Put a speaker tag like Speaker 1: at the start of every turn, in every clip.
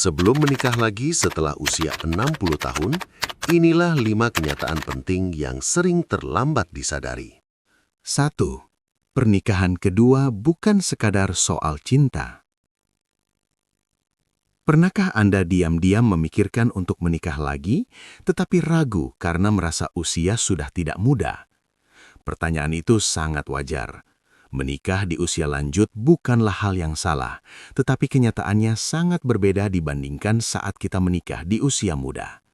Speaker 1: Sebelum menikah lagi setelah usia 60 tahun, inilah 5 kenyataan penting yang sering terlambat disadari.
Speaker 2: 1. Pernikahan kedua bukan sekadar soal cinta. Pernahkah Anda diam-diam memikirkan untuk menikah lagi, tetapi ragu karena merasa usia sudah tidak muda? Pertanyaan itu sangat wajar. Menikah di usia lanjut bukanlah hal yang salah, tetapi kenyataannya sangat berbeda dibandingkan saat kita menikah di usia muda.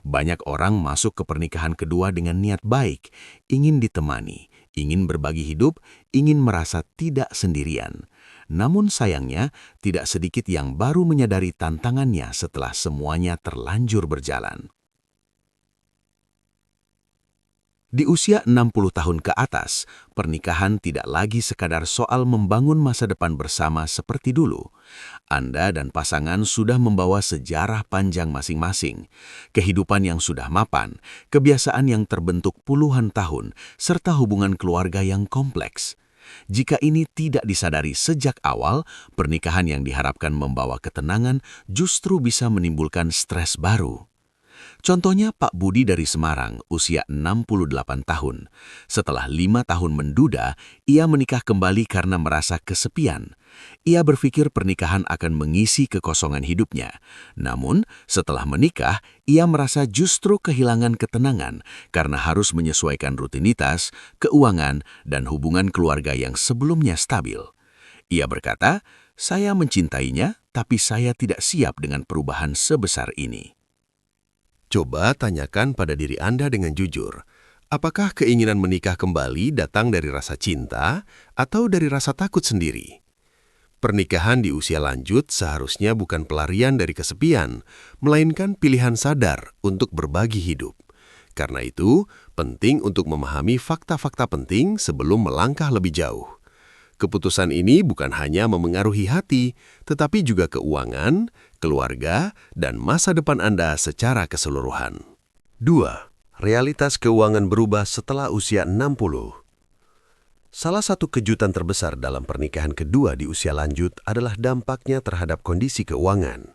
Speaker 2: Banyak orang masuk ke pernikahan kedua dengan niat baik, ingin ditemani, ingin berbagi hidup, ingin merasa tidak sendirian. Namun sayangnya, tidak sedikit yang baru menyadari tantangannya setelah semuanya terlanjur berjalan. Di usia 60 tahun ke atas, pernikahan tidak lagi sekadar soal membangun masa depan bersama seperti dulu. Anda dan pasangan sudah membawa sejarah panjang masing-masing, kehidupan yang sudah mapan, kebiasaan yang terbentuk puluhan tahun, serta hubungan keluarga yang kompleks. Jika ini tidak disadari sejak awal, pernikahan yang diharapkan membawa ketenangan justru bisa menimbulkan stres baru. Contohnya Pak Budi dari Semarang, usia 68 tahun. Setelah 5 tahun menduda, ia menikah kembali karena merasa kesepian. Ia berpikir pernikahan akan mengisi kekosongan hidupnya. Namun, setelah menikah, ia merasa justru kehilangan ketenangan karena harus menyesuaikan rutinitas, keuangan, dan hubungan keluarga yang sebelumnya stabil. Ia berkata, "Saya mencintainya, tapi saya tidak siap dengan perubahan sebesar ini."
Speaker 1: Coba tanyakan pada diri Anda dengan jujur, apakah keinginan menikah kembali datang dari rasa cinta atau dari rasa takut sendiri? Pernikahan di usia lanjut seharusnya bukan pelarian dari kesepian, melainkan pilihan sadar untuk berbagi hidup. Karena itu, penting untuk memahami fakta-fakta penting sebelum melangkah lebih jauh. Keputusan ini bukan hanya memengaruhi hati, tetapi juga keuangan, keluarga, dan masa depan Anda secara keseluruhan. 2. Realitas keuangan berubah setelah usia 60. Salah satu kejutan terbesar dalam pernikahan kedua di usia lanjut adalah dampaknya terhadap kondisi keuangan.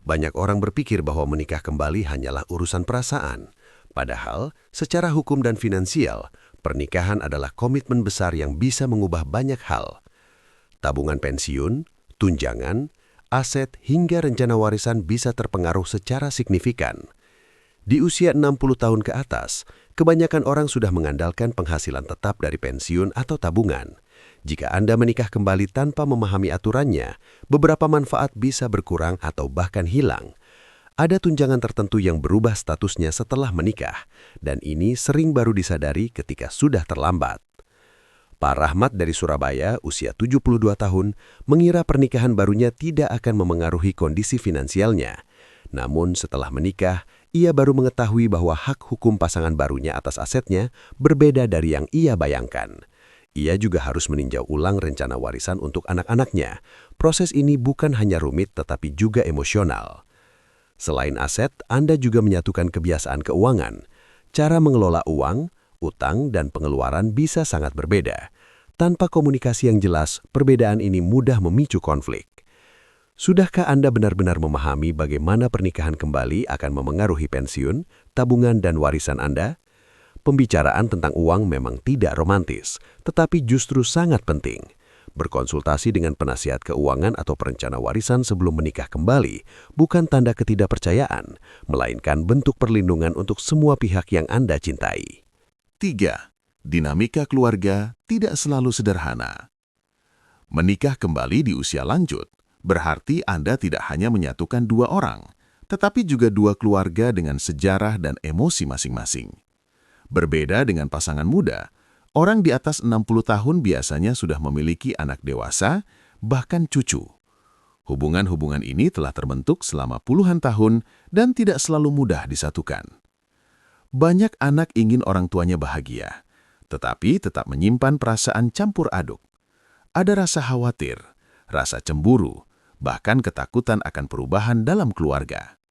Speaker 1: Banyak orang berpikir bahwa menikah kembali hanyalah urusan perasaan. Padahal, secara hukum dan finansial, pernikahan adalah komitmen besar yang bisa mengubah banyak hal. Tabungan pensiun, tunjangan, aset hingga rencana warisan bisa terpengaruh secara signifikan. Di usia 60 tahun ke atas, kebanyakan orang sudah mengandalkan penghasilan tetap dari pensiun atau tabungan. Jika Anda menikah kembali tanpa memahami aturannya, beberapa manfaat bisa berkurang atau bahkan hilang. Ada tunjangan tertentu yang berubah statusnya setelah menikah, dan ini sering baru disadari ketika sudah terlambat. Pak Rahmat dari Surabaya, usia 72 tahun, mengira pernikahan barunya tidak akan memengaruhi kondisi finansialnya. Namun setelah menikah, ia baru mengetahui bahwa hak hukum pasangan barunya atas asetnya berbeda dari yang ia bayangkan. Ia juga harus meninjau ulang rencana warisan untuk anak-anaknya. Proses ini bukan hanya rumit tetapi juga emosional. Selain aset, Anda juga menyatukan kebiasaan keuangan. Cara mengelola uang, utang, dan pengeluaran bisa sangat berbeda. Tanpa komunikasi yang jelas, perbedaan ini mudah memicu konflik. Sudahkah Anda benar-benar memahami bagaimana pernikahan kembali akan memengaruhi pensiun, tabungan, dan warisan Anda? Pembicaraan tentang uang memang tidak romantis, tetapi justru sangat penting. Berkonsultasi dengan penasihat keuangan atau perencana warisan sebelum menikah kembali bukan tanda ketidakpercayaan, melainkan bentuk perlindungan untuk semua pihak yang Anda cintai.
Speaker 3: 3. Dinamika keluarga tidak selalu sederhana. Menikah kembali di usia lanjut berarti Anda tidak hanya menyatukan 2 orang, tetapi juga 2 keluarga dengan sejarah dan emosi masing-masing. Berbeda dengan pasangan muda, orang di atas 60 tahun biasanya sudah memiliki anak dewasa, bahkan cucu. Hubungan-hubungan ini telah terbentuk selama puluhan tahun dan tidak selalu mudah disatukan. Banyak anak ingin orang tuanya bahagia, tetapi tetap menyimpan perasaan campur aduk. Ada rasa khawatir, rasa cemburu, bahkan ketakutan akan perubahan dalam keluarga.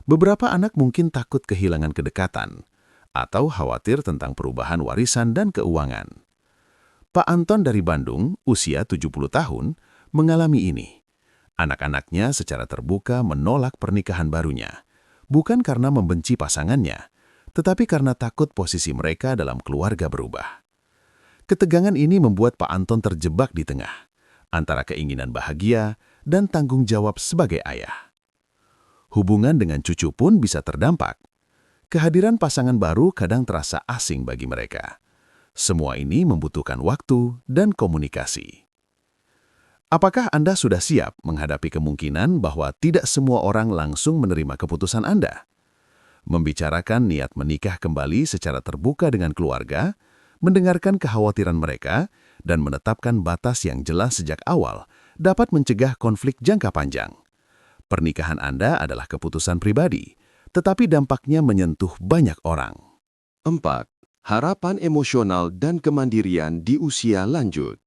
Speaker 3: Beberapa anak mungkin takut kehilangan kedekatan, atau khawatir tentang perubahan warisan dan keuangan. Pak Anton dari Bandung, usia 70 tahun, mengalami ini. Anak-anaknya secara terbuka menolak pernikahan barunya, bukan karena membenci pasangannya, tetapi karena takut posisi mereka dalam keluarga berubah. Ketegangan ini membuat Pak Anton terjebak di tengah, antara keinginan bahagia dan tanggung jawab sebagai ayah. Hubungan dengan cucu pun bisa terdampak. Kehadiran pasangan baru kadang terasa asing bagi mereka. Semua ini membutuhkan waktu dan komunikasi. Apakah Anda sudah siap menghadapi kemungkinan bahwa tidak semua orang langsung menerima keputusan Anda? Membicarakan niat menikah kembali secara terbuka dengan keluarga, mendengarkan kekhawatiran mereka, dan menetapkan batas yang jelas sejak awal dapat mencegah konflik jangka panjang. Pernikahan Anda adalah keputusan pribadi, tetapi dampaknya menyentuh banyak orang.
Speaker 1: 4. Harapan emosional dan kemandirian di usia lanjut.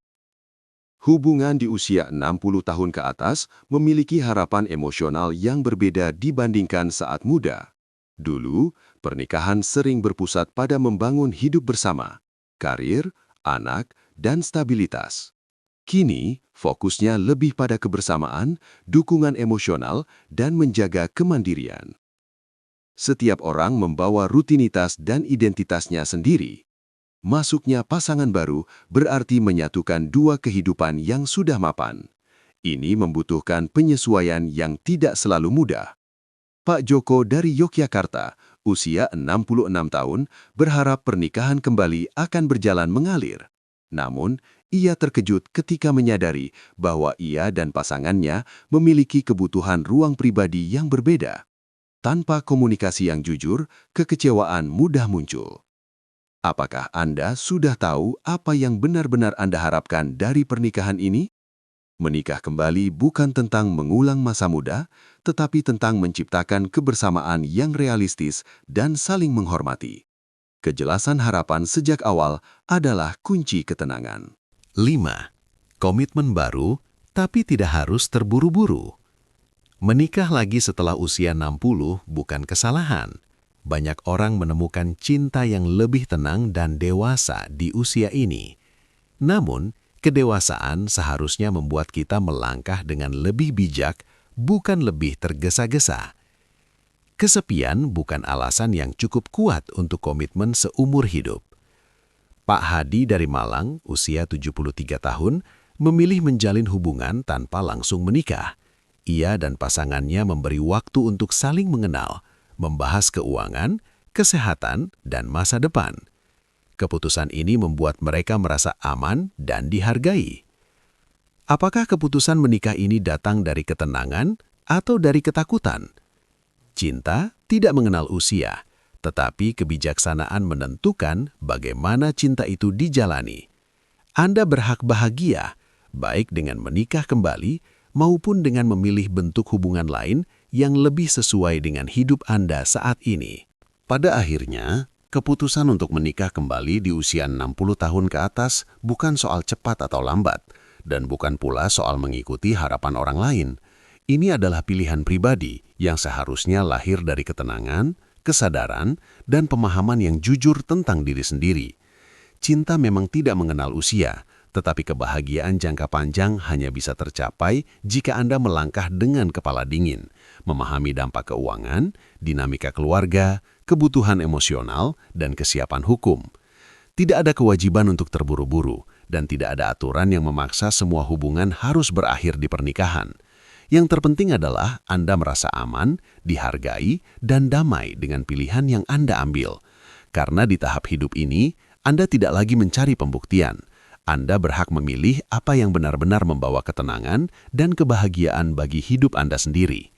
Speaker 1: Hubungan di usia 60 tahun ke atas memiliki harapan emosional yang berbeda dibandingkan saat muda. Dulu, pernikahan sering berpusat pada membangun hidup bersama, karir, anak, dan stabilitas. Kini, fokusnya lebih pada kebersamaan, dukungan emosional, dan menjaga kemandirian. Setiap orang membawa rutinitas dan identitasnya sendiri. Masuknya pasangan baru berarti menyatukan dua kehidupan yang sudah mapan. Ini membutuhkan penyesuaian yang tidak selalu mudah. Pak Joko dari Yogyakarta, usia 66 tahun, berharap pernikahan kembali akan berjalan mengalir. Namun, ia terkejut ketika menyadari bahwa ia dan pasangannya memiliki kebutuhan ruang pribadi yang berbeda. Tanpa komunikasi yang jujur, kekecewaan mudah muncul. Apakah Anda sudah tahu apa yang benar-benar Anda harapkan dari pernikahan ini? Menikah kembali bukan tentang mengulang masa muda, tetapi tentang menciptakan kebersamaan yang realistis dan saling menghormati. Kejelasan harapan sejak awal adalah kunci ketenangan.
Speaker 2: 5. Komitmen baru, tapi tidak harus terburu-buru. Menikah lagi setelah usia 60 bukan kesalahan. Banyak orang menemukan cinta yang lebih tenang dan dewasa di usia ini. Namun, kedewasaan seharusnya membuat kita melangkah dengan lebih bijak, bukan lebih tergesa-gesa. Kesepian bukan alasan yang cukup kuat untuk komitmen seumur hidup. Pak Hadi dari Malang, usia 73 tahun, memilih menjalin hubungan tanpa langsung menikah. Ia dan pasangannya memberi waktu untuk saling mengenal, membahas keuangan, kesehatan, dan masa depan. Keputusan ini membuat mereka merasa aman dan dihargai. Apakah keputusan menikah ini datang dari ketenangan atau dari ketakutan? Cinta tidak mengenal usia, tetapi kebijaksanaan menentukan bagaimana cinta itu dijalani. Anda berhak bahagia, baik dengan menikah kembali maupun dengan memilih bentuk hubungan lain yang lebih sesuai dengan hidup Anda saat ini.
Speaker 1: Pada akhirnya, keputusan untuk menikah kembali di usia 60 tahun ke atas bukan soal cepat atau lambat, dan bukan pula soal mengikuti harapan orang lain. Ini adalah pilihan pribadi yang seharusnya lahir dari ketenangan, kesadaran, dan pemahaman yang jujur tentang diri sendiri. Cinta memang tidak mengenal usia, tetapi kebahagiaan jangka panjang hanya bisa tercapai jika Anda melangkah dengan kepala dingin, memahami dampak keuangan, dinamika keluarga, kebutuhan emosional, dan kesiapan hukum. Tidak ada kewajiban untuk terburu-buru, dan tidak ada aturan yang memaksa semua hubungan harus berakhir di pernikahan. Yang terpenting adalah Anda merasa aman, dihargai, dan damai dengan pilihan yang Anda ambil. Karena di tahap hidup ini, Anda tidak lagi mencari pembuktian. Anda berhak memilih apa yang benar-benar membawa ketenangan dan kebahagiaan bagi hidup Anda sendiri.